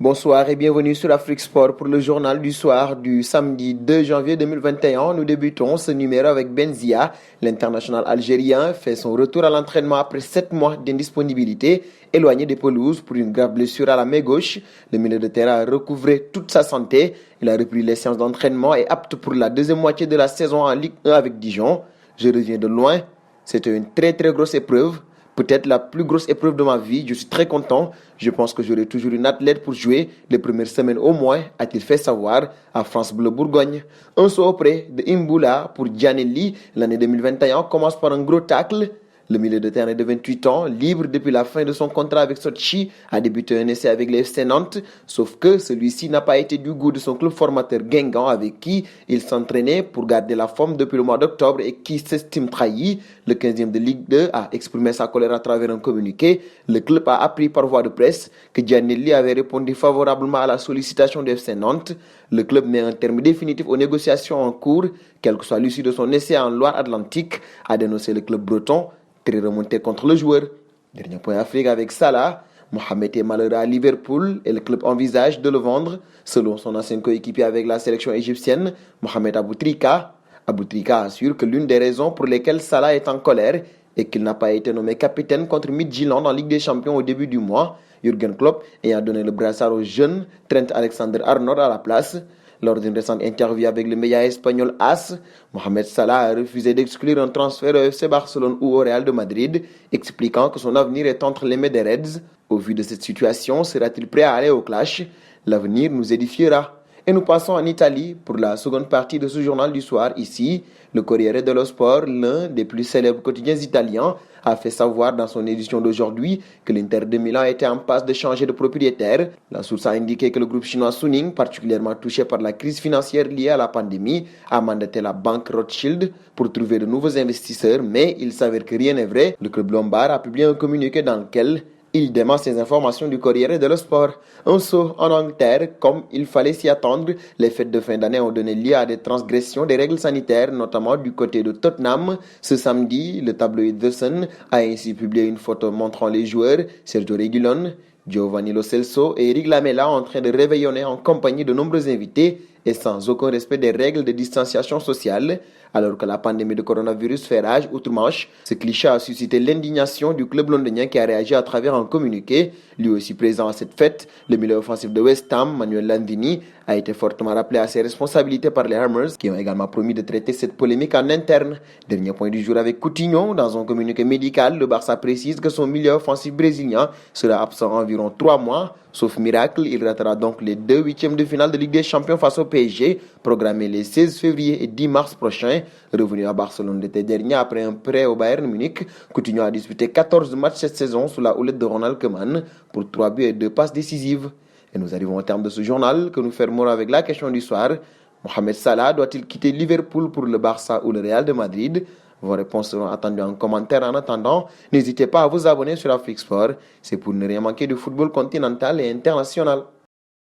Bonsoir et bienvenue sur Afrique Sport pour le journal du soir du samedi 2 janvier 2021. Nous débutons ce numéro avec Benzia. L'international algérien fait son retour à l'entraînement après 7 mois d'indisponibilité. Éloigné des pelouses pour une grave blessure à la main gauche, le milieu de terrain a recouvré toute sa santé. Il a repris les séances d'entraînement et est apte pour la deuxième moitié de la saison en Ligue 1 avec Dijon. Je reviens de loin. C'était une très grosse épreuve. Peut-être la plus grosse épreuve de ma vie. Je suis très content. Je pense que j'aurai toujours une athlète pour jouer les premières semaines au moins, a-t-il fait savoir à France Bleu Bourgogne. Un saut auprès de Imboula pour Gianelli. L'année 2021 commence par un gros tacle. Le milieu de terrain de 28 ans, libre depuis la fin de son contrat avec Sochi, a débuté un essai avec les FC Nantes, sauf que celui-ci n'a pas été du goût de son club formateur Guingamp avec qui il s'entraînait pour garder la forme depuis le mois d'octobre et qui s'estime trahi. Le 15e de Ligue 2 a exprimé sa colère à travers un communiqué. Le club a appris par voie de presse que Gianelli avait répondu favorablement à la sollicitation du FC Nantes. Le club met un terme définitif aux négociations en cours, quelle que soit l'issue de son essai en Loire-Atlantique, a dénoncé le club breton. Très remonté contre le joueur. Dernier point Afrique avec Salah. Mohamed est malheureux à Liverpool et le club envisage de le vendre. Selon son ancien coéquipier avec la sélection égyptienne, Mohamed Aboutrika. Aboutrika assure que l'une des raisons pour lesquelles Salah est en colère est qu'il n'a pas été nommé capitaine contre Midtjylland en Ligue des Champions au début du mois. Jürgen Klopp ayant donné le brassard au jeune Trent Alexander-Arnold à la place. Lors d'une récente interview avec le média espagnol AS, Mohamed Salah a refusé d'exclure un transfert au FC Barcelone ou au Real de Madrid, expliquant que son avenir est entre les mains des Reds. Au vu de cette situation, sera-t-il prêt à aller au clash? L'avenir nous édifiera. Et nous passons en Italie pour la seconde partie de ce journal du soir. Ici, le Corriere dello Sport, l'un des plus célèbres quotidiens italiens, a fait savoir dans son édition d'aujourd'hui que l'Inter de Milan était en passe de changer de propriétaire. La source a indiqué que le groupe chinois Suning, particulièrement touché par la crise financière liée à la pandémie, a mandaté la banque Rothschild pour trouver de nouveaux investisseurs, mais il s'avère que rien n'est vrai. Le club lombard a publié un communiqué dans lequel il dément ces informations du Corriere dello Sport. Un saut en Angleterre, comme il fallait s'y attendre, les fêtes de fin d'année ont donné lieu à des transgressions des règles sanitaires, notamment du côté de Tottenham. Ce samedi, le tabloïd The Sun a ainsi publié une photo montrant les joueurs Sergio Reguilon, Giovanni Lo Celso et Eric Lamela en train de réveillonner en compagnie de nombreux invités et sans aucun respect des règles de distanciation sociale. Alors que la pandémie de coronavirus fait rage outre-Manche, ce cliché a suscité l'indignation du club londonien qui a réagi à travers un communiqué. Lui aussi présent à cette fête, le milieu offensif de West Ham, Manuel Landini, a été fortement rappelé à ses responsabilités par les Hammers, qui ont également promis de traiter cette polémique en interne. Dernier point du jour avec Coutinho. Dans un communiqué médical, le Barça précise que son milieu offensif brésilien sera absent environ 3 mois. Sauf miracle, il ratera donc les 2 huitièmes de finale de Ligue des Champions face au PSG, programmés les 16 février et 10 mars prochains. Revenu à Barcelone l'été dernier après un prêt au Bayern Munich, Coutinho a disputé 14 matchs cette saison sous la houlette de Ronald Koeman pour 3 buts et 2 passes décisives. Et nous arrivons au terme de ce journal que nous fermons avec la question du soir. Mohamed Salah doit-il quitter Liverpool pour le Barça ou le Real de Madrid? Vos réponses seront attendues en commentaire. En attendant, n'hésitez pas à vous abonner sur Afrique Sport. C'est pour ne rien manquer du football continental et international.